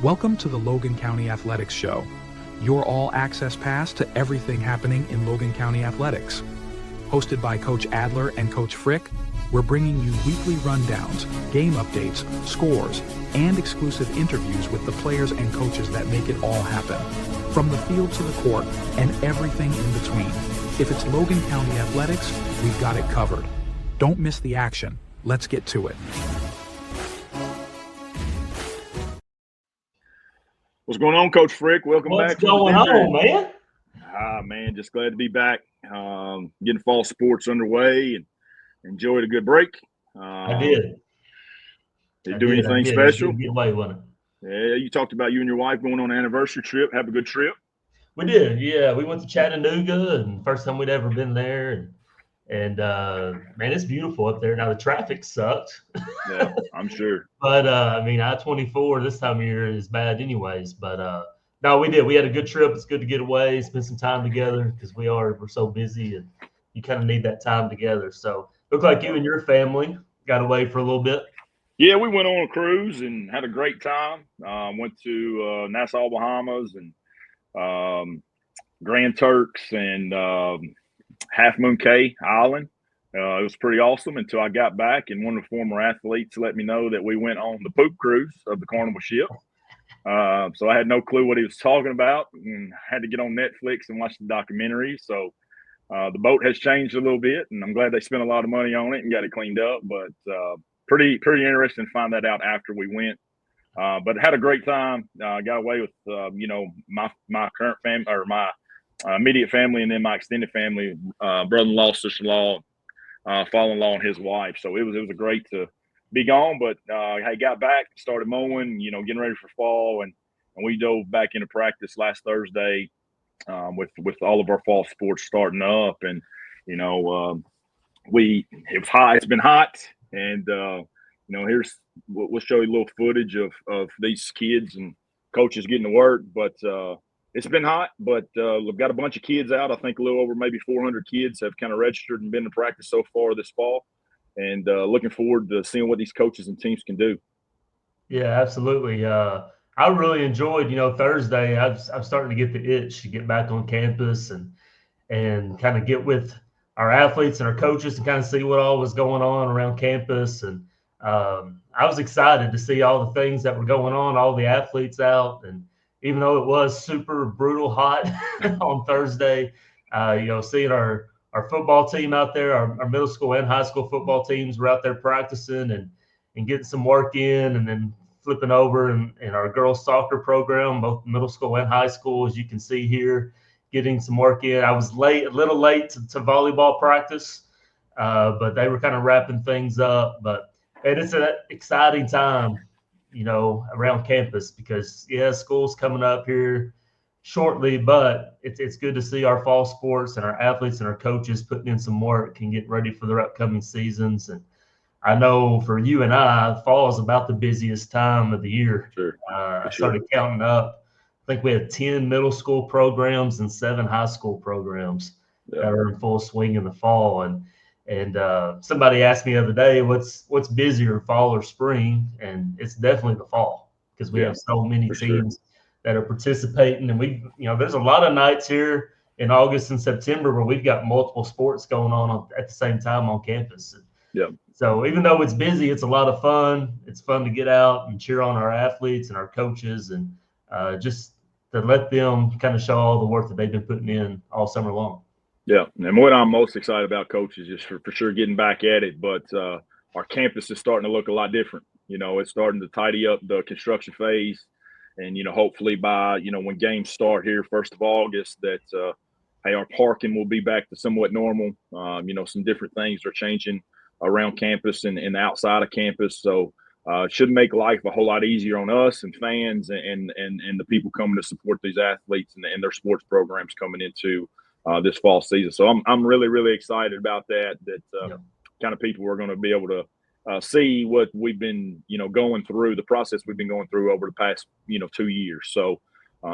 Welcome to the Logan County Athletics Show, your all-access pass to everything happening in Logan County athletics. Hosted by Coach Adler and Coach Frick, we're bringing you weekly rundowns, game updates, scores, and exclusive interviews with the players and coaches that make it all happen. From the field to the court and everything in between. If it's Logan County athletics, we've got it covered. Don't miss the action. Let's get to it. What's going on, Coach Frick? Welcome back. What's going on, man? Man, just glad to be back. Getting fall sports underway and enjoyed a good break. I did. Did you do anything special? Get away with it. Yeah, you talked about you and your wife going on an anniversary trip. Have a good trip. We did, yeah. We went to Chattanooga, and first time we'd ever been there. And man, it's beautiful up there. Now the traffic sucked. Yeah, I'm sure. But I mean, I-24 this time of year is bad, anyways. But no, we did. We had a good trip. It's good to get away, spend some time together because we're so busy, and you kind of need that time together. So looked like you and your family got away for a little bit. Yeah, we went on a cruise and had a great time. Went to Nassau, Bahamas, and Grand Turks, and Half Moon Cay Island. It was pretty awesome until I got back, and one of the former athletes let me know that we went on the poop cruise of the Carnival ship. So I had no clue what he was talking about, and had to get on Netflix and watch the documentary. So the boat has changed a little bit, and I'm glad they spent a lot of money on it and got it cleaned up. But pretty interesting to find that out after we went. But had a great time. Got away with my current family, or my immediate family, and then my extended family, brother-in-law, sister-in-law, father-in-law, and his wife. So it was great to be gone. But I got back, started mowing, getting ready for fall, and we dove back into practice last Thursday with all of our fall sports starting up. And it was hot. It's been hot, and we'll show you a little footage of these kids and coaches getting to work, but it's been hot, but we've got a bunch of kids out. I think a little over maybe 400 kids have kind of registered and been to practice so far this fall, and looking forward to seeing what these coaches and teams can do. Yeah, absolutely. I really enjoyed, Thursday. I'm starting to get the itch to get back on campus and kind of get with our athletes and our coaches and kind of see what all was going on around campus. And I was excited to see all the things that were going on, all the athletes out. And even though it was super brutal hot on Thursday, seeing our football team out there, our middle school and high school football teams were out there practicing and getting some work in, and then flipping over in our girls soccer program, both middle school and high school, as you can see here, getting some work in. I was a little late to volleyball practice, but they were kind of wrapping things up. But it's an exciting time, around campus, because school's coming up here shortly, but it's good to see our fall sports and our athletes and our coaches putting in some work and getting ready for their upcoming seasons. And I know for you and I, fall is about the busiest time of the year. Sure. I started counting up. I think we had 10 middle school programs and 7 high school programs that are in full swing in the fall. And somebody asked me the other day, what's busier, fall or spring? And it's definitely the fall, because we have so many teams that are participating. And there's a lot of nights here in August and September where we've got multiple sports going on at the same time on campus. Yeah. So even though it's busy, it's a lot of fun. It's fun to get out and cheer on our athletes and our coaches, and just to let them kind of show all the work that they've been putting in all summer long. Yeah, and what I'm most excited about, Coach, is just for sure getting back at it. But our campus is starting to look a lot different. It's starting to tidy up the construction phase, and hopefully by when games start here 1st of August, that our parking will be back to somewhat normal. Some different things are changing around campus and outside of campus, so it should make life a whole lot easier on us and fans and the people coming to support these athletes and their sports programs coming into this fall season. So I'm really, really excited about that kind of people are going to be able to see what we've been, going through, the process we've been going through over the past, 2 years. So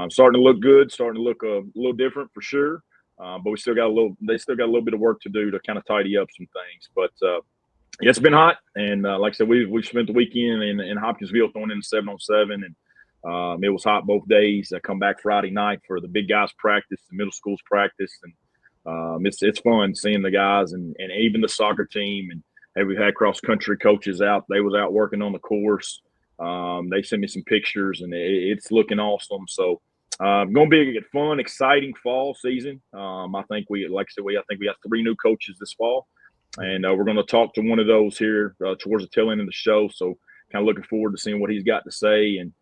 starting to look good, starting to look a little different for sure. But they still got a little bit of work to do to kind of tidy up some things. But it's been hot. And like I said, we spent the weekend in Hopkinsville throwing in the 7-on-7, and It was hot both days. I come back Friday night for the big guys practice, the middle school's practice, and it's fun seeing the guys and even the soccer team. And hey, we've had cross country coaches out. They was out working on the course. They sent me some pictures, and it's looking awesome. So going to be a fun, exciting fall season. I think I think we got 3 new coaches this fall, and we're going to talk to one of those here towards the tail end of the show. So kind of looking forward to seeing what he's got to say and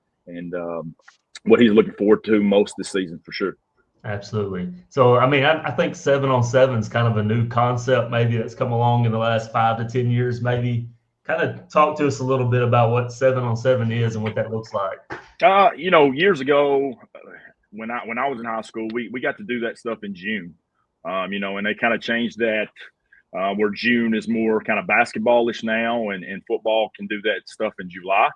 what he's looking forward to most this season for sure. Absolutely. So, I mean, I think 7-on-7 is kind of a new concept maybe that's come along in the last 5 to 10 years. Maybe kind of talk to us a little bit about what 7-on-7 is and what that looks like. Years ago when I was in high school, we got to do that stuff in June, and they kind of changed that where June is more kind of basketballish now, and football can do that stuff in July.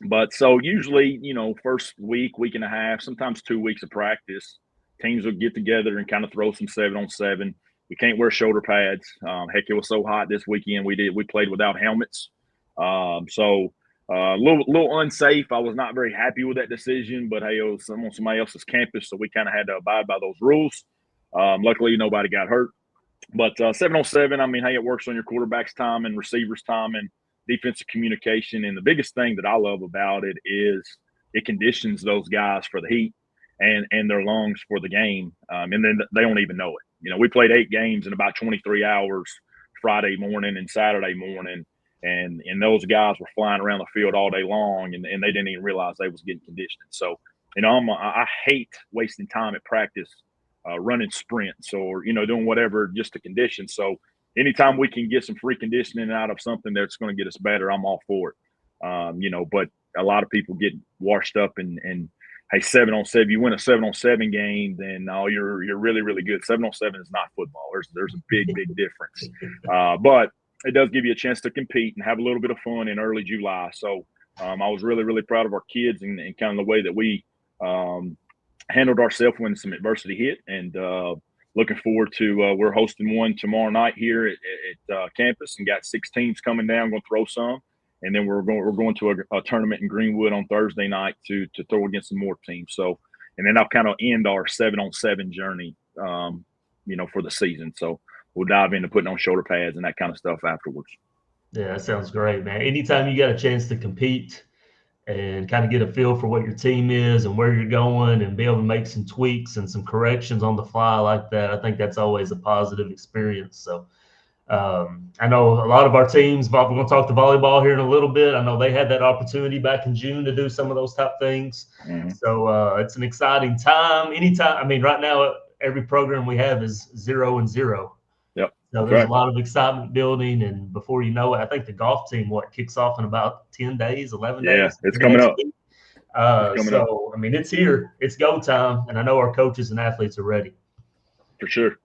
But so usually, first week and a half, sometimes 2 weeks of practice, teams will get together and kind of throw some 7-on-7. We can't wear shoulder pads. Heck, it was so hot this weekend. We played without helmets. So a little unsafe. I was not very happy with that decision, but hey, it was on somebody else's campus, so we kind of had to abide by those rules. Luckily, nobody got hurt. But 7-on-7, I mean, hey, it works on your quarterback's time and receivers' time and defensive communication. And the biggest thing that I love about it is it conditions those guys for the heat and their lungs for the game. And then they don't even know it. We played 8 games in about 23 hours Friday morning and Saturday morning. And those guys were flying around the field all day long, and they didn't even realize they was getting conditioned. So, I hate wasting time at practice running sprints or, doing whatever just to condition. So anytime we can get some free conditioning out of something that's going to get us better, I'm all for it. But a lot of people get washed up and hey, 7-on-7, you win a 7-on-7 game, then you're really, really good. 7-on-7 is not football. There's a big difference. But it does give you a chance to compete and have a little bit of fun in early July. So I was really, really proud of our kids and kind of the way that we handled ourselves when some adversity hit. And looking forward to we're hosting one tomorrow night here at campus and got 6 teams coming down, going to throw some. And then we're going to a tournament in Greenwood on Thursday night to throw against some more teams. So, and then I'll kind of end our 7-on-7 journey, for the season. So we'll dive into putting on shoulder pads and that kind of stuff afterwards. Yeah, that sounds great, man. Anytime you got a chance to compete and kind of get a feel for what your team is and where you're going and be able to make some tweaks and some corrections on the fly like that, I think that's always a positive experience. So I know a lot of our teams, we're going to talk to volleyball here in a little bit. I know they had that opportunity back in June to do some of those type things. Mm-hmm. So it's an exciting time. Anytime, I mean, right now, every program we have is 0-0. Yep. So there's a lot of excitement building, and before you know it, I think the golf team kicks off in about 10 days, 11 days. Yeah, it's coming up. I mean, it's here. It's go time, and I know our coaches and athletes are ready. For sure.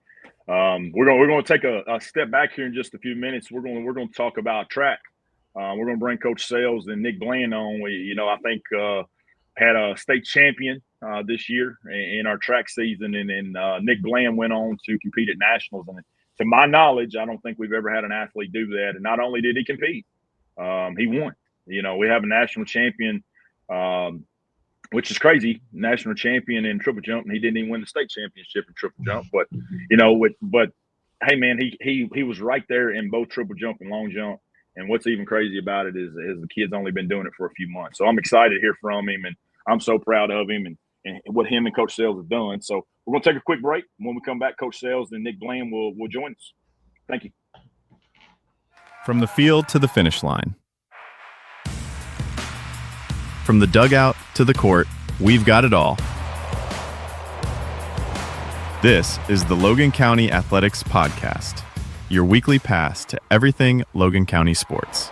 We're going to take a step back here in just a few minutes. We're going to talk about track. We're going to bring Coach Sales and Nick Blann on. I think had a state champion this year in our track season, and Nick Blann went on to compete at nationals. And to my knowledge, I don't think we've ever had an athlete do that. And not only did he compete, he won. We have a national champion, which is crazy, national champion in triple jump, and he didn't even win the state championship in triple jump. But but hey, man, he was right there in both triple jump and long jump. And what's even crazy about it is the kid's only been doing it for a few months. So I'm excited to hear from him, and I'm so proud of him and what him and Coach Sales have done. So we're going to take a quick break. When we come back, Coach Sales and Nick Blann will join us. Thank you. From the field to the finish line. From the dugout to the court, we've got it all. This is the Logan County Athletics Podcast, your weekly pass to everything Logan County sports.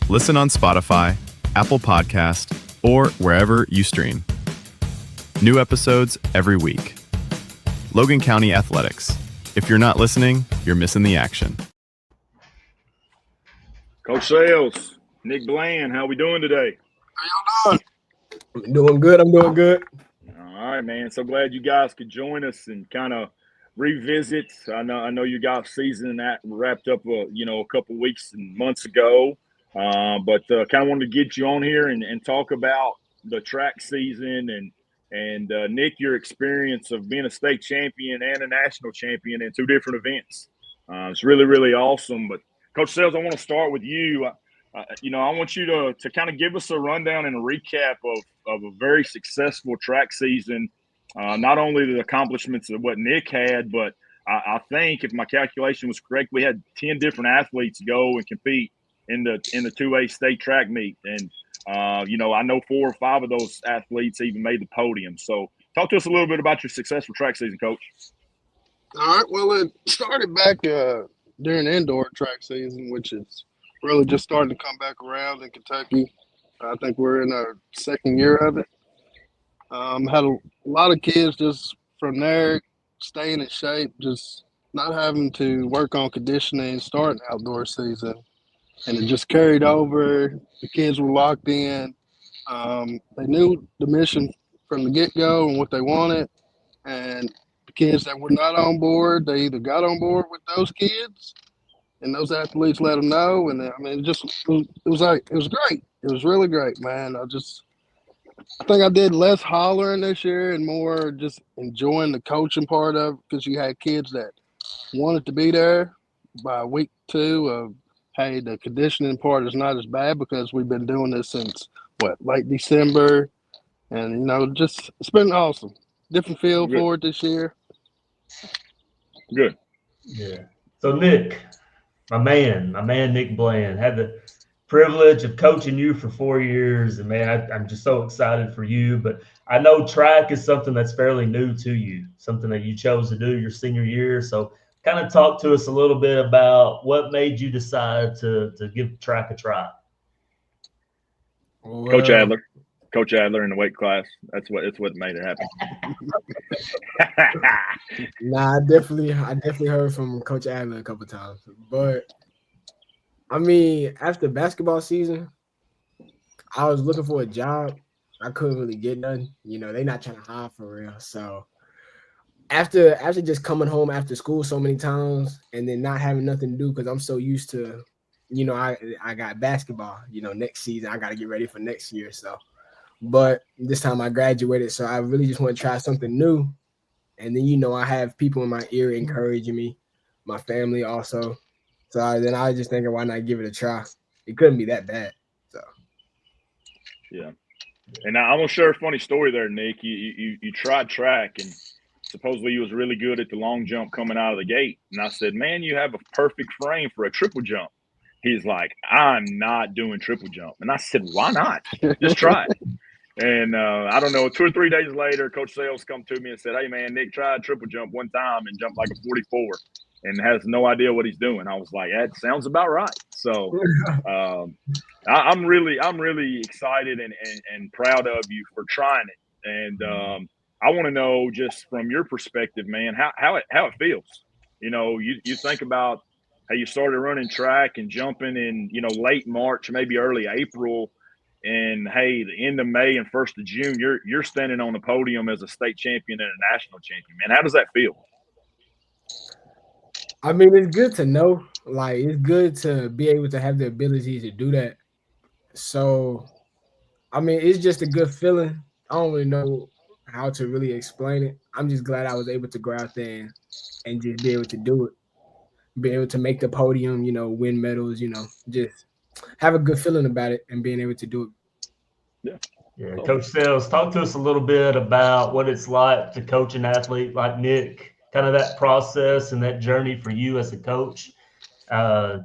Listen on Spotify, Apple Podcast, or wherever you stream. New episodes every week. Logan County Athletics. If you're not listening, you're missing the action. Coach Sales, Nick Blann, how we doing today? How y'all doing? I'm doing good. All right, man. So glad you guys could join us and kind of revisit. I know you guys' season that wrapped up, a couple weeks and months ago. But kind of wanted to get you on here and talk about the track season and Nick, your experience of being a state champion and a national champion in two different events. It's really, really awesome. But Coach Sales, I want to start with you. I want you to kind of give us a rundown and a recap of a very successful track season. Not only the accomplishments of what Nick had, but I think if my calculation was correct, we had 10 different athletes go and compete in the 2A state track meet. And, I know 4 or 5 of those athletes even made the podium. So talk to us a little bit about your successful track season, Coach. All right. Well, it started back during indoor track season, which is really just starting to come back around in Kentucky. I think we're in our second year of it. Had a lot of kids just from there staying in shape, just not having to work on conditioning, starting outdoor season. And it just carried over. The kids were locked in. They knew the mission from the get-go and what they wanted. And the kids that were not on board, they either got on board with those kids, and those athletes let them know. And it was great. It was really great, man. I think I did less hollering this year and more just enjoying the coaching part of it, because you had kids that wanted to be there. By week 2 of, hey, the conditioning part is not as bad because we've been doing this since late December, and it's been awesome. Different feel for it this year. Good. Yeah. So Nick, my man Nick Blann, had the privilege of coaching you for 4 years, and man, I'm just so excited for you. But I know track is something that's fairly new to you, something that you chose to do your senior year. So kind of talk to us a little bit about what made you decide to give track a try. Well, Coach Adler in the weight class. It's what made it happen. Nah, I definitely heard from Coach Adler a couple times. But I mean, after basketball season, I was looking for a job. I couldn't really get none. They not trying to hire for real. So after just coming home after school so many times and then not having nothing to do because I'm so used to, I got basketball. Next season I got to get ready for next year. So, but this time I graduated, so I really just want to try something new. And then I have people in my ear encouraging me, my family also. So then I was just thinking, why not give it a try? It couldn't be that bad. So, yeah. And I'm gonna share a funny story there, Nick. You tried track, and supposedly you was really good at the long jump coming out of the gate. And I said, man, you have a perfect frame for a triple jump. He's like, I'm not doing triple jump. And I said, why not? Just try it. And I don't know, 2 or 3 days later, Coach Sales come to me and said, hey, man, Nick tried triple jump one time and jumped like a 44 and has no idea what he's doing. I was like, that sounds about right. So I'm really excited and proud of you for trying it. And I want to know, just from your perspective, man, how it feels. You think about how you started running track and jumping in, late March, maybe early April. And hey, the end of May and 1st of June, you're standing on the podium as a state champion and a national champion. Man, how does that feel? I mean, it's good to know. Like, it's good to be able to have the ability to do that. So, I mean, it's just a good feeling. I don't really know how to really explain it. I'm just glad I was able to go out there and just be able to do it. Be able to make the podium, win medals, just have a good feeling about it and being able to do it. Yeah. Coach Sales, talk to us a little bit about what it's like to coach an athlete like Nick, kind of that process and that journey for you as a coach,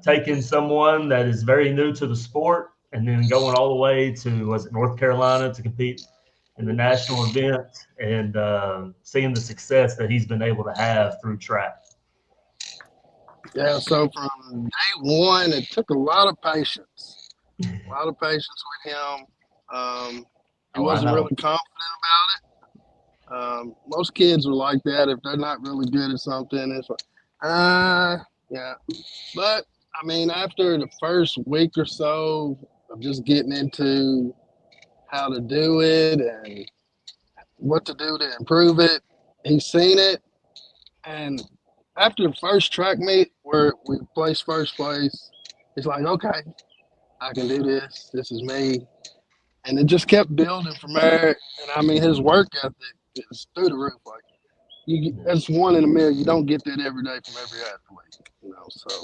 taking someone that is very new to the sport and then going all the way to, North Carolina to compete in the national event and seeing the success that he's been able to have through track. Yeah, so from day one, it took a lot of patience. A lot of patience with him. He wasn't really confident about it. Most kids are like that. If they're not really good at something, it's like, yeah. But, I mean, after the first week or so of just getting into how to do it and what to do to improve it, he's seen it. And after the first track meet where we placed first place, it's like, okay, I can do this. This is me. And it just kept building from there. And I mean, his work ethic is through the roof. Like that's one in a million. You don't get that every day from every athlete, So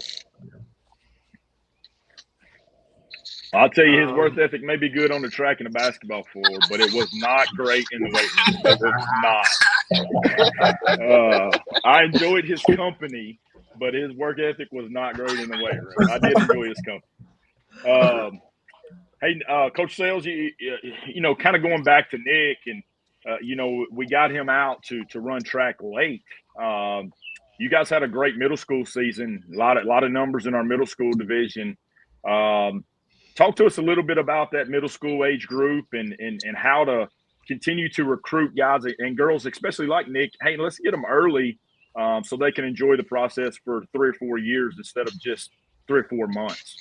I'll tell you, his work ethic may be good on the track and the basketball floor, but it was not great in the weight room. It was not. I enjoyed his company, but his work ethic was not great in the weight room. I did enjoy his company. Hey, Coach Sales, you kind of going back to Nick, and we got him out to run track late. You guys had a great middle school season. A lot of numbers in our middle school division. Talk to us a little bit about that middle school age group and how to continue to recruit guys and girls, especially like Nick. Hey, let's get them early so they can enjoy the process for 3 or 4 years instead of just 3 or 4 months.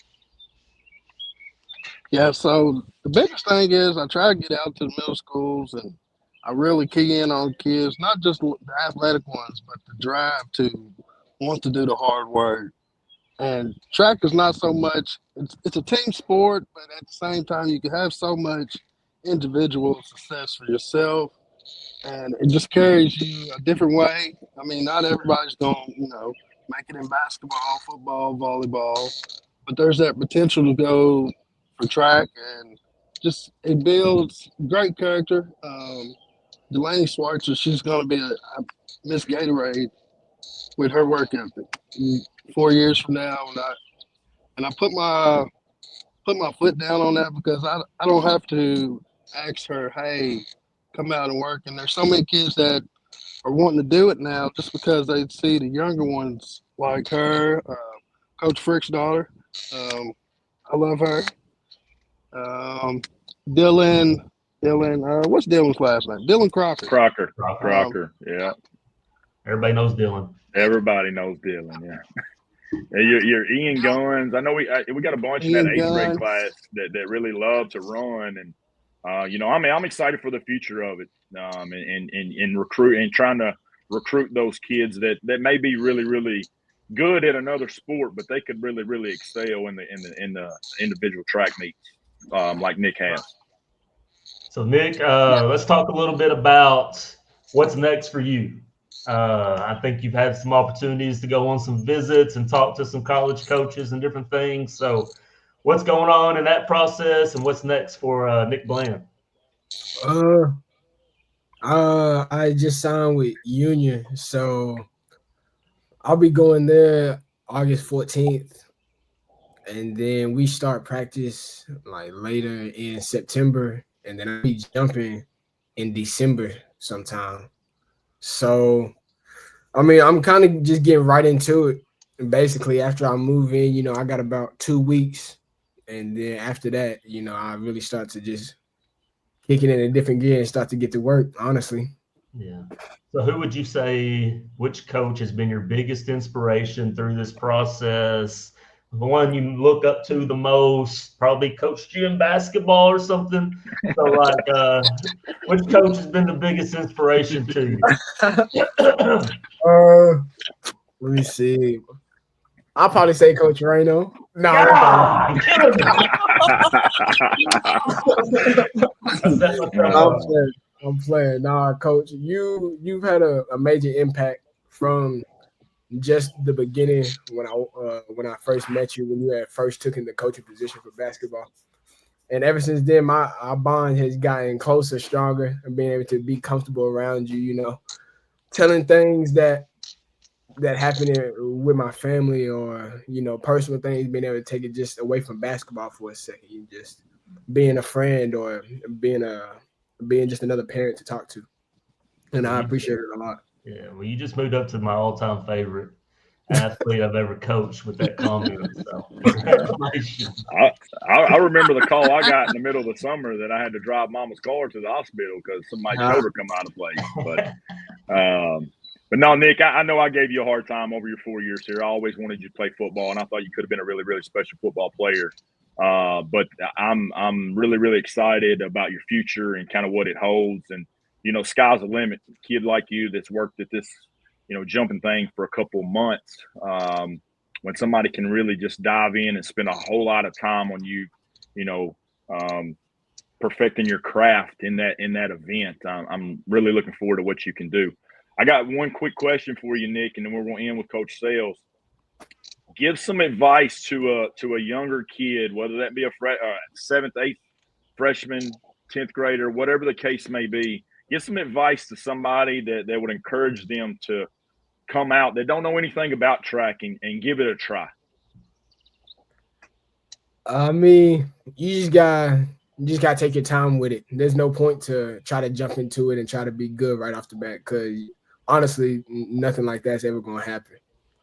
Yeah, so the biggest thing is I try to get out to the middle schools and I really key in on kids, not just the athletic ones, but the drive to want to do the hard work. And track is not so much, it's a team sport, but at the same time, you can have so much individual success for yourself. And it just carries you a different way. I mean, not everybody's going to, make it in basketball, football, volleyball, but there's that potential to go for track, and just it builds great character. Delaney Schwartzer, she's going to be a Miss Gatorade with her work ethic. 4 years from now, and I put my foot down on that because I don't have to ask her, hey, come out and work. And there's so many kids that are wanting to do it now just because they see the younger ones like her, Coach Frick's daughter. I love her. Dylan, what's Dylan's last name? Dylan Crocker. Crocker, yeah. Everybody knows Dylan. Everybody knows Dylan, yeah. Your Ian Guns. I know we got a bunch in that 8th grade class that really love to run, and I'm excited for the future of it. And recruit and trying to recruit those kids that may be really, really good at another sport, but they could really, really excel in the individual track meets, like Nick has. So Nick, let's talk a little bit about what's next for you. I think you've had some opportunities to go on some visits and talk to some college coaches and different things. So what's going on in that process, and what's next for Nick Blann? I just signed with Union, so I'll be going there August 14th, and then we start practice like later in September, and then I'll be jumping in December sometime. So, I mean, I'm kind of just getting right into it. And basically, after I move in, I got about 2 weeks. And then after that, I really start to just kick it in a different gear and start to get to work, honestly. Yeah. So who would you say, which coach has been your biggest inspiration through this process? The one you look up to the most, probably coached you in basketball or something. So, which coach has been the biggest inspiration to you? Let me see. I'll probably say Coach Reno. No, I'm playing. Nah, Coach, you've had a major impact from just the beginning when I first met you, when you had first took in the coaching position for basketball. And ever since then, our bond has gotten closer, stronger, and being able to be comfortable around you, telling things that happened with my family or, personal things, being able to take it just away from basketball for a second. You just being a friend or being just another parent to talk to. And I appreciate it a lot. Yeah, well, you just moved up to my all-time favorite athlete I've ever coached with that comment. So congratulations. I remember the call I got in the middle of the summer that I had to drive Mama's car to the hospital because somebody's shoulder come out of place. But no, Nick, I know I gave you a hard time over your 4 years here. I always wanted you to play football, and I thought you could have been a really, really special football player. But I'm really, really excited about your future and kind of what it holds. And sky's the limit. A kid like you that's worked at this, jumping thing for a couple of months, when somebody can really just dive in and spend a whole lot of time on you, perfecting your craft in that event. I'm really looking forward to what you can do. I got one quick question for you, Nick, and then we're going to end with Coach Sales. Give some advice to a younger kid, whether that be a 7th, 8th freshman, 10th grader, whatever the case may be. Give some advice to somebody that would encourage them to come out that don't know anything about track and give it a try. I mean, you just gotta take your time with it. There's no point to try to jump into it and try to be good right off the bat, because honestly, nothing like that's ever gonna happen.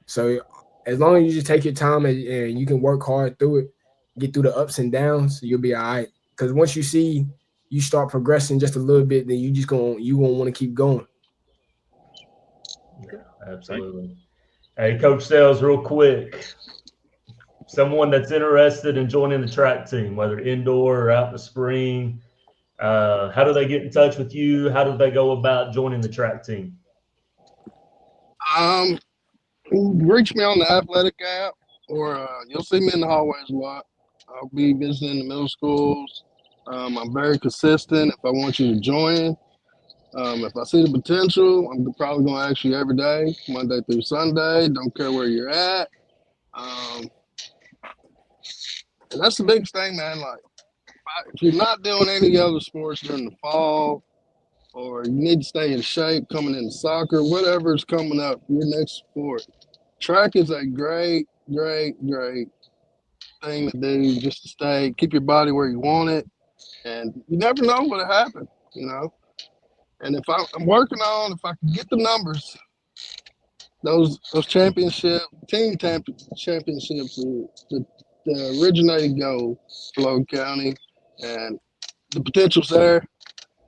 So as long as you just take your time and you can work hard through it, get through the ups and downs, you'll be all right. Because once you see you start progressing just a little bit, then you won't want to keep going. Yeah, absolutely. Hey, Coach Sales, real quick. Someone that's interested in joining the track team, whether indoor or out in the spring, how do they get in touch with you? How do they go about joining the track team? Reach me on the athletic app, or you'll see me in the hallways a lot. I'll be visiting the middle schools. I'm very consistent. If I want you to join, if I see the potential, I'm probably going to ask you every day, Monday through Sunday. Don't care where you're at. And that's the biggest thing, man. Like, if you're not doing any other sports during the fall, or you need to stay in shape coming into soccer, whatever's coming up, your next sport, track is a great, great, great thing to do, just to keep your body where you want it. And you never know what'll happen, And if I'm working on, if I can get the numbers, those team championships are the originating goal for Logan County, and the potential's there.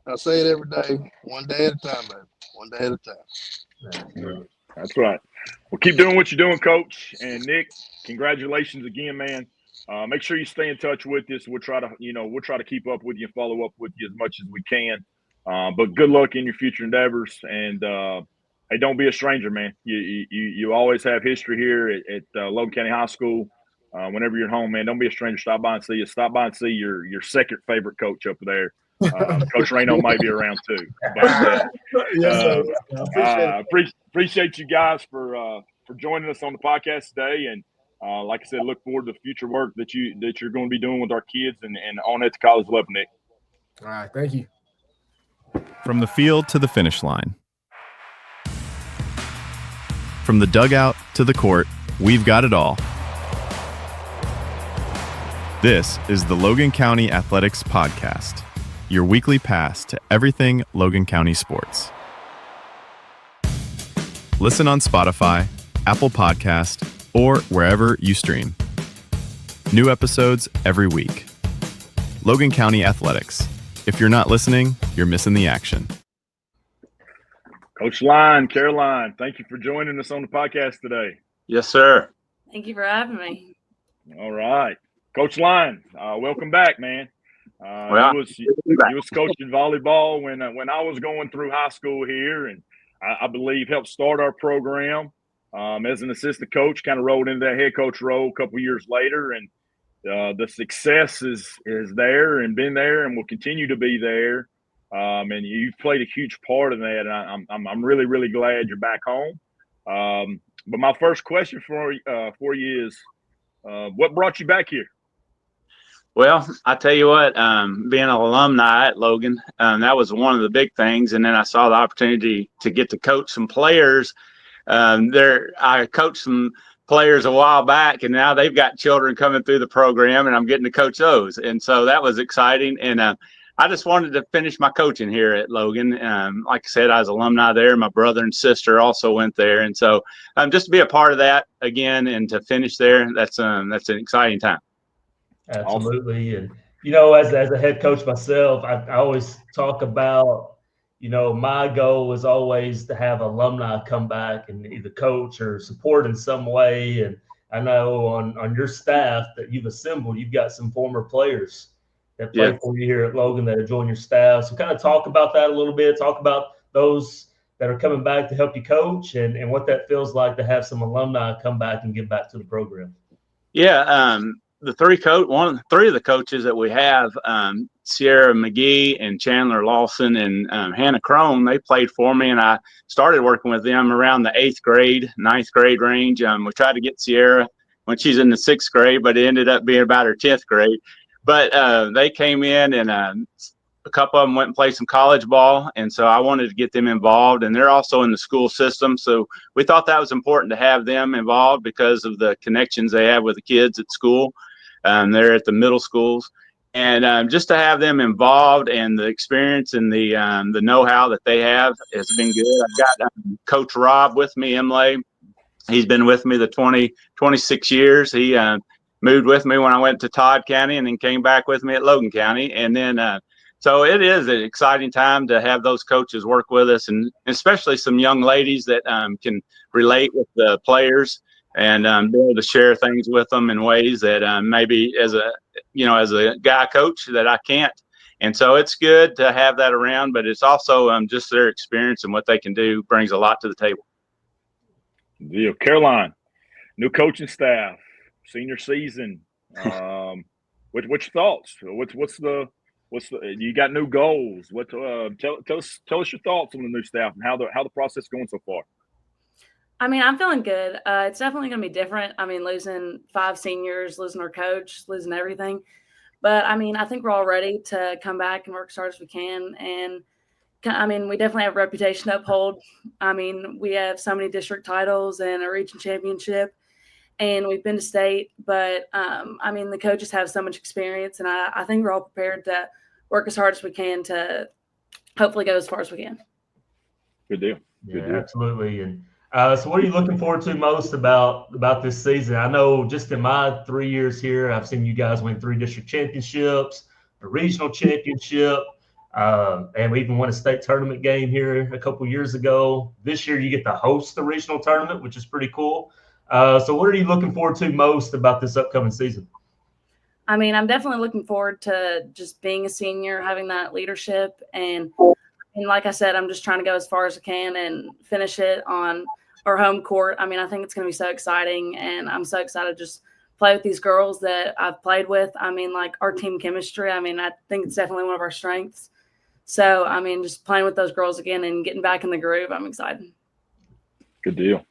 I say it every day, one day at a time, baby. One day at a time. That's right. Well, keep doing what you're doing, Coach. And Nick, congratulations again, man. Make sure you stay in touch with us. We'll try to keep up with you and follow up with you as much as we can. But good luck in your future endeavors. And hey, don't be a stranger, man. You always have history here at Logan County High School. Whenever you're home, man, don't be a stranger. Stop by and see us. Stop by and see your second favorite coach up there. Coach Reno might be around too. But, appreciate you guys for joining us on the podcast today. And like I said, look forward to the future work that you're going to be doing with our kids and on at the college level, Nick. All right, thank you. From the field to the finish line. From the dugout to the court, we've got it all. This is the Logan County Athletics Podcast, your weekly pass to everything Logan County sports. Listen on Spotify, Apple Podcast, or wherever you stream. New episodes every week. Logan County Athletics. If you're not listening, you're missing the action. Coach Lyne, Caroline, thank you for joining us on the podcast today. Yes, sir. Thank you for having me. All right. Coach Lyne, welcome back, man. You was coaching volleyball when I was going through high school here, and I believe helped start our program as an assistant coach, kind of rolled into that head coach role a couple years later, and the success is there and been there and will continue to be there. And you've played a huge part in that, and I'm really, really glad you're back home. But my first question for you is, what brought you back here? Well, I tell you what, being an alumni at Logan, that was one of the big things. And then I saw the opportunity to get to coach some players. I coached some players a while back, and now they've got children coming through the program, and I'm getting to coach those. And so that was exciting. And I just wanted to finish my coaching here at Logan. Like I said, I was alumni there. My brother and sister also went there. And so just to be a part of that again and to finish there, that's an exciting time. Absolutely. And, as a head coach myself, I always talk about, my goal is always to have alumni come back and either coach or support in some way. And I know on your staff that you've assembled, you've got some former players that play for you here at Logan that have joined your staff. So kind of talk about that a little bit, talk about those that are coming back to help you coach and what that feels like to have some alumni come back and give back to the program. Yeah. three of the coaches that we have, Sierra McGee and Chandler Lawson and Hannah Crone, they played for me, and I started working with them around the 8th grade, 9th grade range. We tried to get Sierra when she's in the 6th grade, but it ended up being about her 10th grade. But they came in, and a couple of them went and played some college ball, and so I wanted to get them involved, and they're also in the school system, so we thought that was important to have them involved because of the connections they have with the kids at school. They're at the middle schools, and just to have them involved and the experience and the know-how that they have has been good. I've got Coach Rob with me, Imlay. He's been with me the 26 years. He moved with me when I went to Todd County and then came back with me at Logan County, and then so it is an exciting time to have those coaches work with us, and especially some young ladies that can relate with the players and be able to share things with them in ways that maybe as a guy coach that I can't. And so it's good to have that around, but it's also just their experience and what they can do brings a lot to the table. Deal. Caroline, new coaching staff, senior season. What's your thoughts? You got new goals? Tell us your thoughts on the new staff and how the process is going so far. I mean, I'm feeling good. It's definitely going to be different. I mean, losing 5 seniors, losing our coach, losing everything. But I mean, I think we're all ready to come back and work as hard as we can. And I mean, we definitely have a reputation to uphold. I mean, we have so many district titles and a region championship, and we've been to state. But I mean, the coaches have so much experience, and I think we're all prepared to work as hard as we can to hopefully go as far as we can. Good deal. Good deal. Absolutely. And so what are you looking forward to most about this season? I know just in my 3 years here, I've seen you guys win 3 district championships, a regional championship, and we even won a state tournament game here a couple years ago. This year you get to host the regional tournament, which is pretty cool. So what are you looking forward to most about this upcoming season? I mean, I'm definitely looking forward to just being a senior, having that leadership. And like I said, I'm just trying to go as far as I can and finish it on our home court. I mean, I think it's going to be so exciting, and I'm so excited to just play with these girls that I've played with. I mean, like our team chemistry, I mean, I think it's definitely one of our strengths. So, I mean, just playing with those girls again and getting back in the groove, I'm excited. Good deal.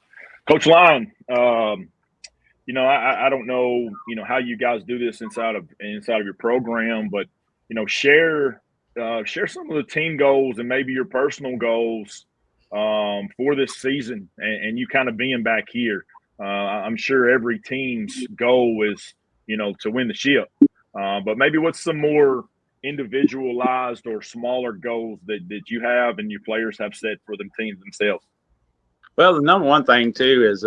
Coach Lyne, I don't know, how you guys do this inside of your program, but, share some of the team goals and maybe your personal goals for this season, and you kind of being back here. I'm sure every team's goal is, to win the ship, but maybe what's some more individualized or smaller goals that you have and your players have set for them teams themselves? Well, the number one thing too is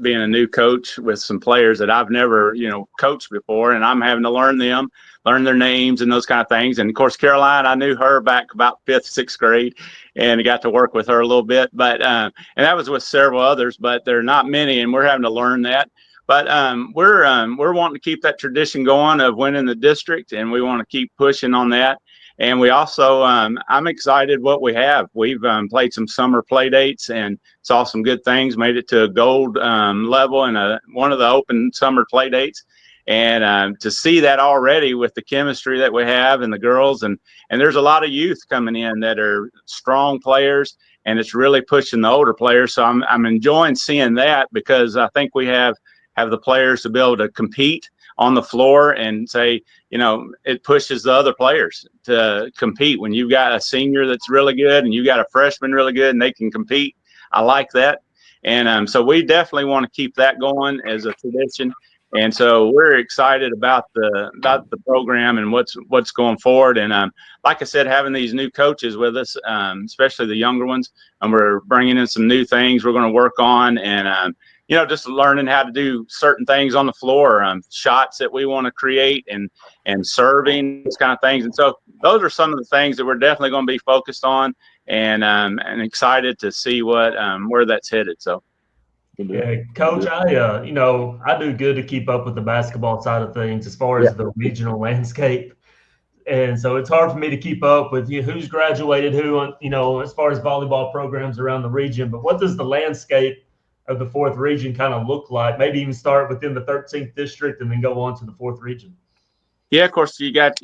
being a new coach with some players that I've never, coached before, and I'm having to learn their names and those kind of things. And of course, Caroline, I knew her back about 5th, 6th grade, and I got to work with her a little bit. But and that was with several others, but there are not many, and we're having to learn that. But we're wanting to keep that tradition going of winning the district, and we want to keep pushing on that. And we also, I'm excited what we have. We've played some summer play dates and saw some good things, made it to a gold level in one of the open summer play dates. And to see that already with the chemistry that we have and the girls, and there's a lot of youth coming in that are strong players, and it's really pushing the older players. So I'm enjoying seeing that, because I think we have the players to be able to compete on the floor and say, it pushes the other players to compete. When you've got a senior that's really good and you got a freshman really good and they can compete, I like that. And so we definitely want to keep that going as a tradition. And so we're excited about the program and what's going forward. And like I said, having these new coaches with us, especially the younger ones, and we're bringing in some new things we're going to work on, and just learning how to do certain things on the floor, shots that we want to create, and serving, those kind of things. And so those are some of the things that we're definitely going to be focused on, and excited to see where that's headed. So. Yeah, Coach, I do good to keep up with the basketball side of things as far as the regional landscape. And so it's hard for me to keep up with who's graduated who, as far as volleyball programs around the region. But what does the landscape of the 4th region kind of look like? Maybe even start within the 13th district and then go on to the 4th region. Yeah, of course, you got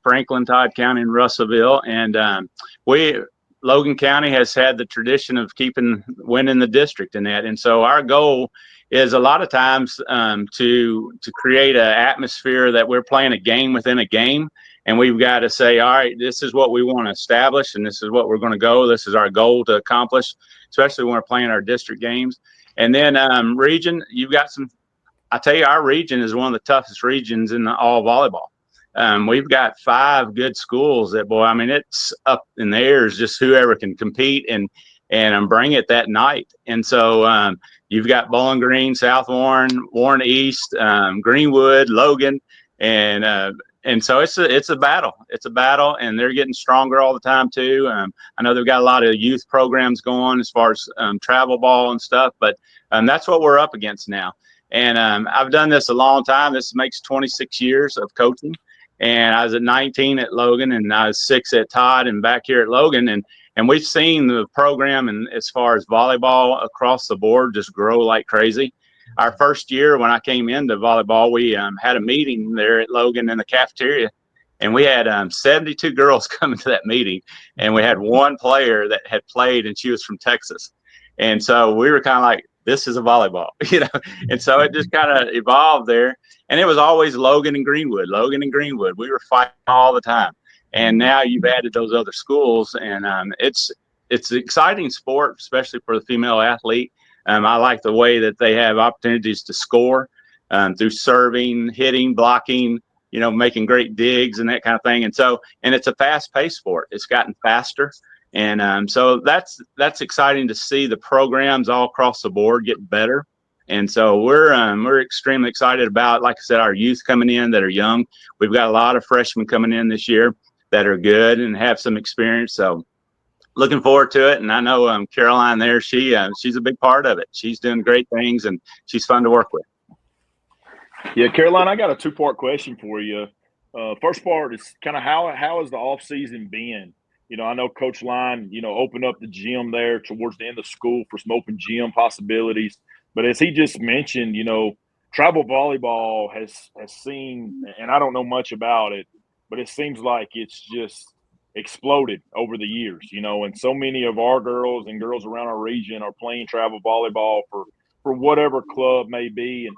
Franklin, Todd County, and Russellville, and Logan County has had the tradition of winning the district in that, and so our goal is a lot of times to create an atmosphere that we're playing a game within a game, and we've got to say, all right, this is what we want to establish, and this is what we're going to go. This is our goal to accomplish, especially when we're playing our district games. And then region, you've got some. I tell you, our region is one of the toughest regions in all volleyball. We've got 5 good schools that, boy, I mean, it's up in the air is just whoever can compete and bring it that night. And so you've got Bowling Green, South Warren, Warren East, Greenwood, Logan, and so it's a battle. It's a battle, and they're getting stronger all the time too. I know they've got a lot of youth programs going as far as travel ball and stuff, but that's what we're up against now. And I've done this a long time. This makes 26 years of coaching. And I was at 19 at Logan, and I was 6 at Todd, and back here at Logan. And we've seen the program, and as far as volleyball across the board, just grow like crazy. Our first year when I came into volleyball, we had a meeting there at Logan in the cafeteria, and we had 72 girls coming to that meeting, and we had one player that had played, and she was from Texas. And so we were kind of like, this is a volleyball, and so it just kind of evolved there. And it was always Logan and Greenwood. We were fighting all the time. And now you've added those other schools, and it's an exciting sport, especially for the female athlete. I like the way that they have opportunities to score through serving, hitting, blocking, making great digs and that kind of thing. And it's a fast-paced sport. It's gotten faster. And so that's exciting to see the programs all across the board get better. And so we're extremely excited about, like I said, our youth coming in that are young. We've got a lot of freshmen coming in this year that are good and have some experience. So looking forward to it. And I know Caroline there, she's a big part of it. She's doing great things, and she's fun to work with. Yeah, Caroline, I got a 2-part question for you. First part is kind of how has the off season been? I know Coach Lyne, opened up the gym there towards the end of school for some open gym possibilities. But as he just mentioned, travel volleyball has seen, and I don't know much about it, but it seems like it's just exploded over the years, and so many of our girls and girls around our region are playing travel volleyball for whatever club may be. And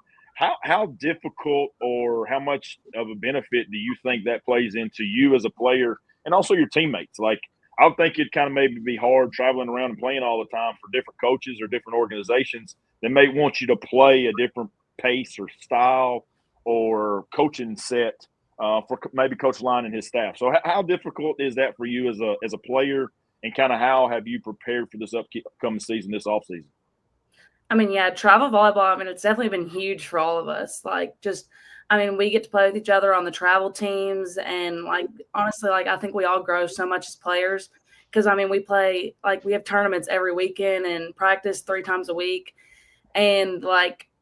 how difficult or how much of a benefit do you think that plays into you as a player and also your teammates? Like, I would think it'd kind of maybe be hard traveling around and playing all the time for different coaches or different organizations that may want you to play a different pace or style or coaching set for maybe Coach Lyne and his staff. So how difficult is that for you as a player, and kind of how have you prepared for this upcoming season, this offseason? I mean, yeah, travel volleyball, it's definitely been huge for all of us. We get to play with each other on the travel teams. And, honestly, I think we all grow so much as players because, we play – we have tournaments every weekend and practice 3 times a week. And,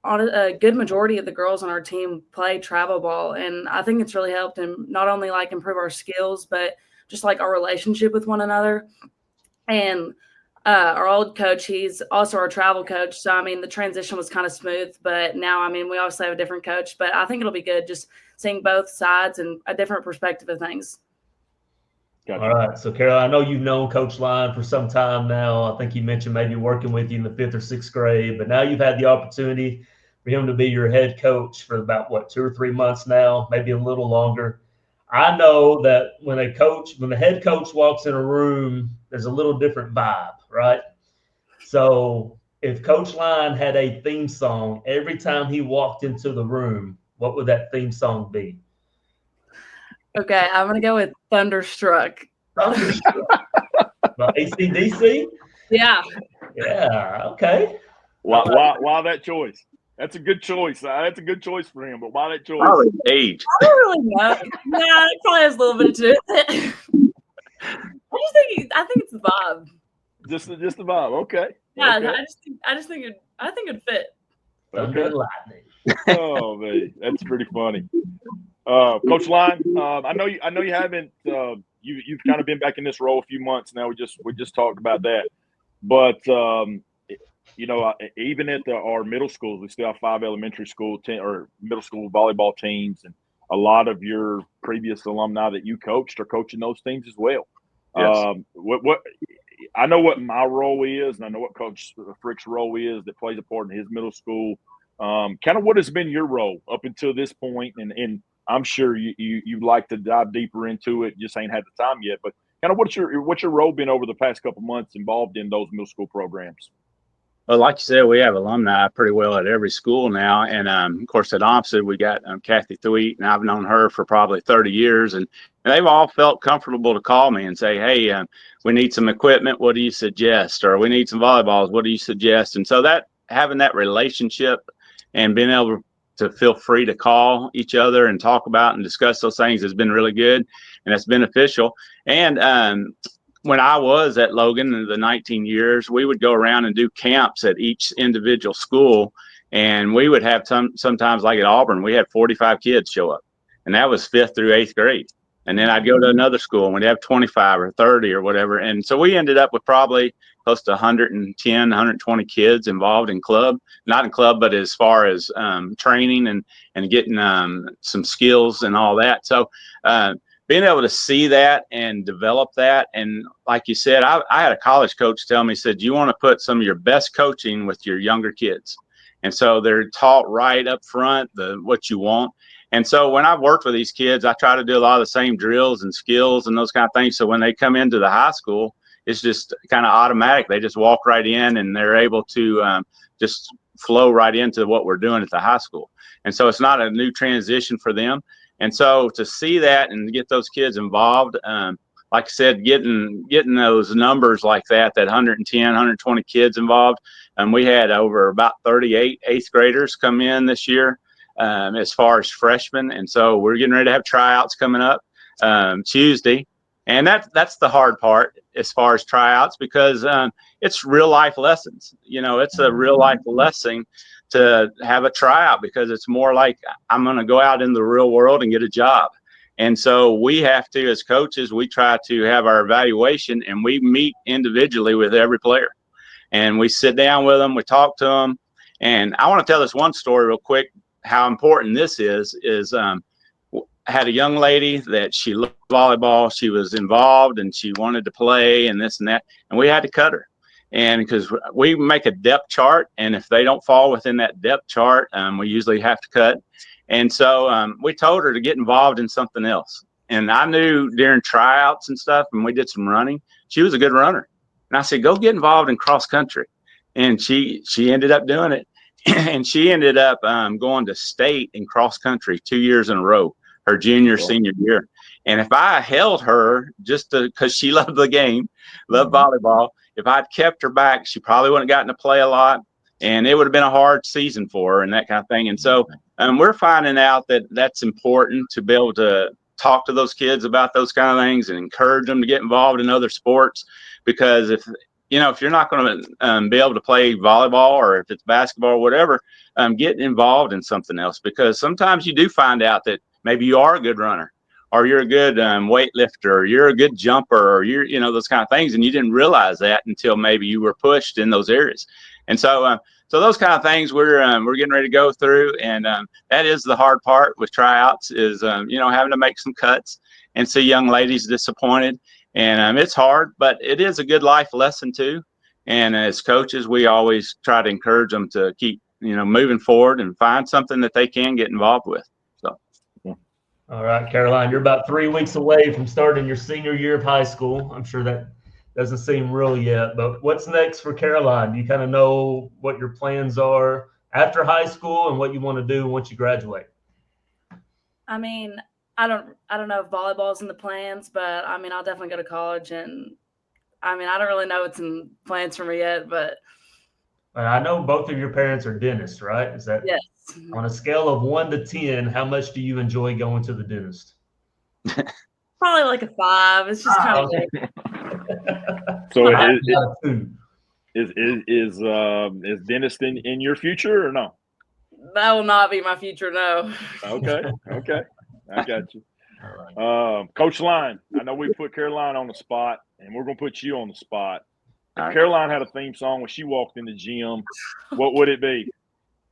on a good majority of the girls on our team play travel ball. And I think it's really helped him not only, improve our skills, but just, our relationship with one another. And our old coach, he's also our travel coach. So, the transition was kind of smooth. But now, we obviously have a different coach. But I think it'll be good just seeing both sides and a different perspective of things. Gotcha. All right. So, Carol, I know you've known Coach Lyne for some time now. I think you mentioned maybe working with you in the 5th or 6th grade. But now you've had the opportunity for him to be your head coach for about, 2 or 3 months now, maybe a little longer. I know that when the head coach walks in a room, there's a little different vibe, right? So if Coach Lyne had a theme song every time he walked into the room, what would that theme song be? Okay, I'm going to go with Thunderstruck. Thunderstruck. AC/DC? Yeah. Yeah, okay. Why that choice? That's a good choice. That's a good choice for him, but why that choice? Probably age. I don't really know. Yeah, it probably has a little bit to do with it. I think it's the vibe. Just the vibe. Okay. Yeah, okay. I think it'd fit. Thunder and lightning. Oh man, that's pretty funny. Coach Lyne, I know you haven't. You've kind of been back in this role a few months now. We just talked about that, but even at our middle schools, we still have 5 elementary school or middle school volleyball teams, and a lot of your previous alumni that you coached are coaching those teams as well. Yes. What I know what my role is, and I know what Coach Frick's role is that plays a part in his middle school. Kind of what has been your role up until this point, and I'm sure you'd like to dive deeper into it. Just ain't had the time yet, but kind of what's your role been over the past couple months involved in those middle school programs? Well, like you said, we have alumni pretty well at every school now. And, of course, at Opposite, we got Kathy Thweet, and I've known her for probably 30 years. And they've all felt comfortable to call me and say, hey, we need some equipment. What do you suggest? Or we need some volleyballs. What do you suggest? And so that having that relationship and being able to feel free to call each other and talk about and discuss those things has been really good, and that's beneficial. And when I was at Logan in the 19 years, we would go around and do camps at each individual school. And we would have sometimes, like at Auburn, we had 45 kids show up, and that was 5th through 8th grade. And then I'd go to another school and we'd have 25 or 30 or whatever. And so we ended up with probably close to 110, 120 kids involved in club, not in club, but as far as training and getting some skills and all that. So, being able to see that and develop that. And like you said, I had a college coach tell me, said, you want to put some of your best coaching with your younger kids. And so they're taught right up front what you want. And so when I've worked with these kids, I try to do a lot of the same drills and skills and those kind of things. So when they come into the high school, it's just kind of automatic. They just walk right in and they're able to just flow right into what we're doing at the high school. And so it's not a new transition for them. And so to see that and get those kids involved, like I said, getting those numbers like that 110, 120 kids involved. We had over about 38 8th graders come in this year as far as freshmen. And so we're getting ready to have tryouts coming up Tuesday. And that's the hard part as far as tryouts, because it's real life lessons. It's a real life lesson to have a tryout, because it's more like I'm going to go out in the real world and get a job. And so we have to, as coaches, we try to have our evaluation, and we meet individually with every player, and we sit down with them, we talk to them. And I want to tell this one story real quick, how important this is I had a young lady that she loved volleyball. She was involved and she wanted to play and this and that, and we had to cut her. And because we make a depth chart, and if they don't fall within that depth chart, we usually have to cut. And so we told her to get involved in something else. And I knew during tryouts and stuff, and we did some running, she was a good runner. And I said, go get involved in cross country. And she ended up doing it. And she ended up going to state in cross country 2 years in a row, her junior, senior year. And if I held her just because she loved the game, loved volleyball, if I'd kept her back, she probably wouldn't have gotten to play a lot, and it would have been a hard season for her and that kind of thing. And so we're finding out that that's important, to be able to talk to those kids about those kind of things and encourage them to get involved in other sports. Because if you're not going to be able to play volleyball, or if it's basketball or whatever, get involved in something else, because sometimes you do find out that maybe you are a good runner, or you're a good weightlifter, or you're a good jumper, or you're, those kind of things. And you didn't realize that until maybe you were pushed in those areas. And so, so those kind of things we're getting ready to go through. And that is the hard part with tryouts, is, having to make some cuts and see young ladies disappointed. And it's hard, but it is a good life lesson too. And as coaches, we always try to encourage them to keep, moving forward and find something that they can get involved with. All right, Caroline, you're about 3 weeks away from starting your senior year of high school. I'm sure that doesn't seem real yet, but what's next for Caroline? Do you kind of know what your plans are after high school and what you want to do once you graduate? I mean, I don't know if volleyball's in the plans, but I mean, I'll definitely go to college. And I mean, I don't really know what's in plans for me yet, but I know both of your parents are dentists, right? Is that yes? On a scale of 1 to 10, how much do you enjoy going to the dentist? Probably like a 5. It's just kind of big. So is dentist in your future or no? That will not be my future, no. Okay. I got you. Coach Lyne, I know we put Caroline on the spot, and we're going to put you on the spot. If Caroline had a theme song when she walked in the gym, what would it be?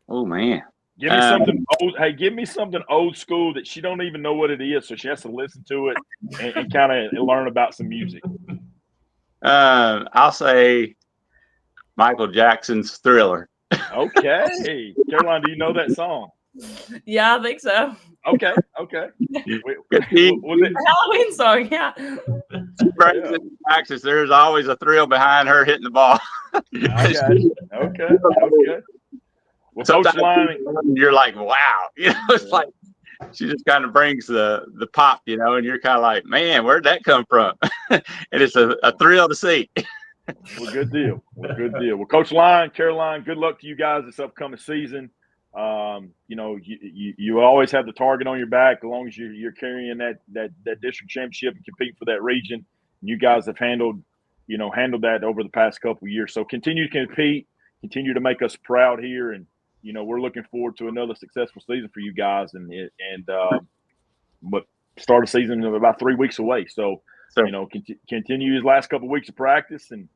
Oh man. Give me something old. Hey, give me something old school that she don't even know what it is, so she has to listen to it and kind of learn about some music. I'll say Michael Jackson's Thriller. Okay, Caroline, do you know that song? Yeah, I think so. Okay. Halloween song, yeah. Practice. There's always a thrill behind her hitting the ball. I got you. Okay. Well, Coach Lyne, you're like, wow. It's like she just kind of brings the pop, and you're kind of like, man, where'd that come from? And it's a thrill to see. Well, good deal. Well, Coach Lyne, Caroline, good luck to you guys this upcoming season. You always have the target on your back as long as you're carrying that district championship and compete for that region. And you guys have handled that over the past couple of years. So continue to compete, continue to make us proud here, and we're looking forward to another successful season for you guys. But start a season of about 3 weeks away. So continue these last couple of weeks of practice, and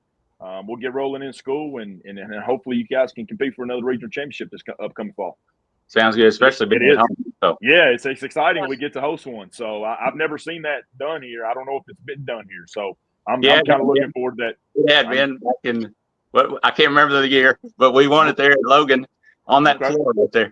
we'll get rolling in school, and hopefully you guys can compete for another regional championship this upcoming fall. Sounds good, especially being at home. So. Yeah, it's exciting when we get to host one. So I've never seen that done here. I don't know if it's been done here. So I'm kind of looking forward to that. It had been back in I can't remember the year, but we won it there at Logan on that floor right there.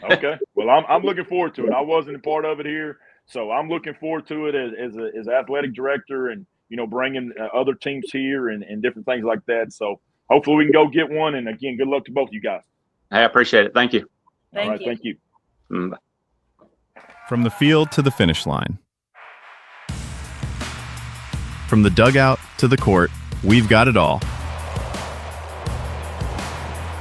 Okay. Well, I'm looking forward to it. I wasn't a part of it here, so I'm looking forward to it as an athletic director, and bringing other teams here and different things like that. So hopefully we can go get one. And again, good luck to both of you guys. I appreciate it. Thank you. Thank you. From the field to the finish line. From the dugout to the court, we've got it all.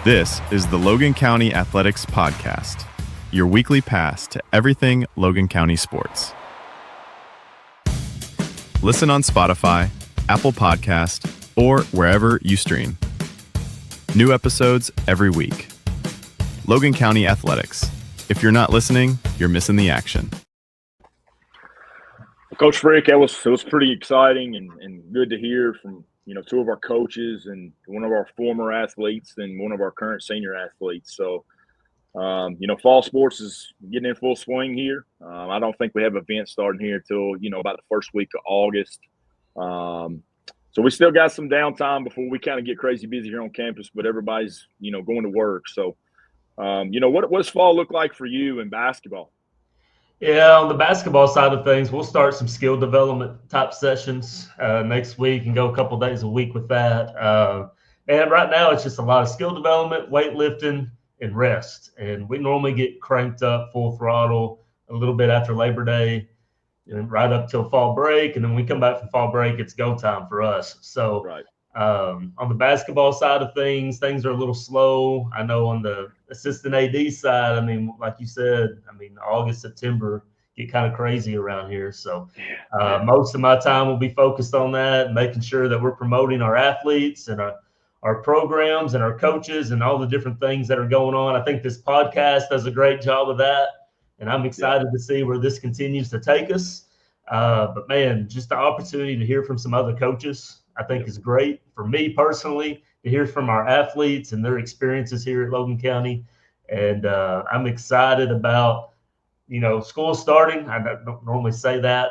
This is the Logan County Athletics Podcast, your weekly pass to everything Logan County sports. Listen on Spotify, Apple Podcast, or wherever you stream. New episodes every week. Logan County Athletics. If you're not listening, you're missing the action. Coach Frick, it was pretty exciting and good to hear from two of our coaches and one of our former athletes and one of our current senior athletes. So, fall sports is getting in full swing here. I don't think we have events starting here until, about the first week of August. So we still got some downtime before we kind of get crazy busy here on campus, but everybody's, going to work. So, what's fall look like for you in basketball? Yeah, on the basketball side of things, we'll start some skill development type sessions next week and go a couple days a week with that. And right now it's just a lot of skill development, weightlifting, and rest. And we normally get cranked up full throttle a little bit after Labor Day, right up till fall break. And then we come back from fall break, it's go time for us. So on the basketball side of things are a little slow. I know on the assistant AD side, like you said, August, September get kind of crazy around here. So most of my time will be focused on that, making sure that we're promoting our athletes and our programs and our coaches and all the different things that are going on. I think this podcast does a great job of that, and I'm excited to see where this continues to take us. But man, just the opportunity to hear from some other coaches, I think is great for me personally, to hear from our athletes and their experiences here at Logan County. And I'm excited about, school starting. I don't normally say that,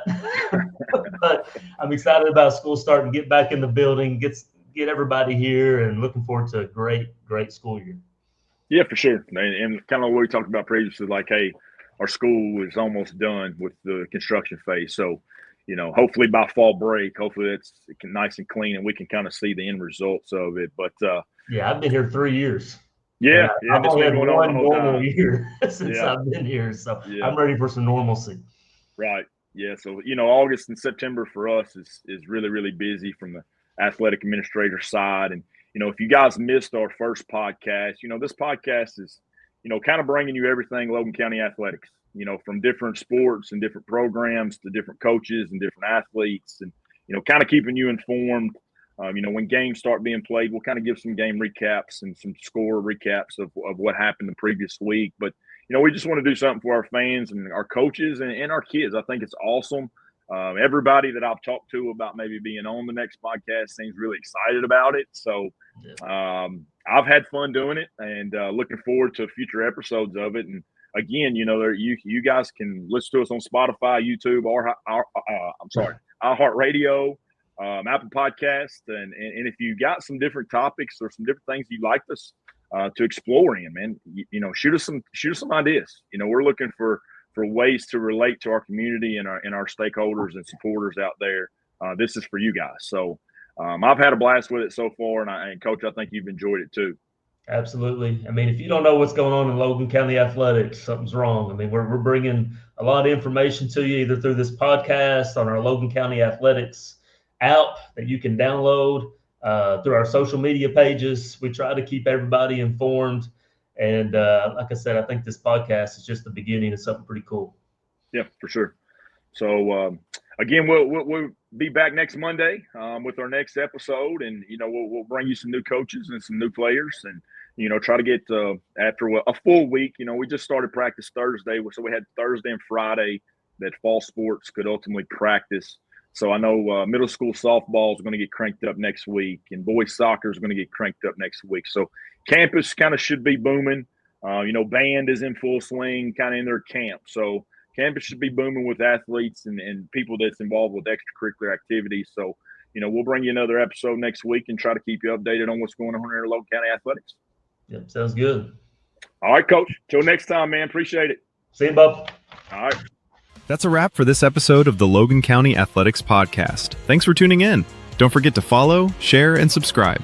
but I'm excited about school starting, get back in the building, get everybody here, and looking forward to a great school year. Yeah, for sure. And kind of what we talked about previously, like, hey, our school is almost done with the construction phase. So, hopefully by fall break, hopefully it's nice and clean and we can kind of see the end results of it. But I've been here 3 years. Yeah, I've only had one normal year since I've been here, so I'm ready for some normalcy. Right. Yeah. So August and September for us is really, really busy from the athletic administrator side. And if you guys missed our first podcast, this podcast is kind of bringing you everything Logan County athletics. From different sports and different programs to different coaches and different athletes, and kind of keeping you informed. When games start being played, we'll kind of give some game recaps and some score recaps of what happened the previous week. But, we just want to do something for our fans and our coaches and our kids. I think it's awesome Everybody that I've talked to about maybe being on the next podcast seems really excited about it. So I've had fun doing it, and looking forward to future episodes of it. And again, you guys can listen to us on Spotify, YouTube, or iHeartRadio, Apple Podcasts, and if you got some different topics or some different things you'd like us to explore in, man, shoot us some ideas. We're looking for ways to relate to our community and our stakeholders and supporters out there. This is for you guys. So I've had a blast with it so far, and Coach, I think you've enjoyed it too. Absolutely. I mean, if you don't know what's going on in Logan County athletics, something's wrong. I mean, we're bringing a lot of information to you either through this podcast, on our Logan County Athletics app that you can download, through our social media pages. We try to keep everybody informed. And like I said, I think this podcast is just the beginning of something pretty cool. Yeah, for sure. So again, we'll be back next Monday with our next episode, and we'll bring you some new coaches and some new players, and try to get after a full week. We just started practice Thursday, so we had Thursday and Friday that fall sports could ultimately practice. So I know middle school softball is going to get cranked up next week, and boys soccer is going to get cranked up next week. So campus kind of should be booming. Band is in full swing, kind of in their camp. So campus should be booming with athletes and people that's involved with extracurricular activities. So, we'll bring you another episode next week and try to keep you updated on what's going on in Logan County athletics. Yep, sounds good. All right, Coach. Till next time, man. Appreciate it. See you, Bob. All right. That's a wrap for this episode of the Logan County Athletics Podcast. Thanks for tuning in. Don't forget to follow, share, and subscribe.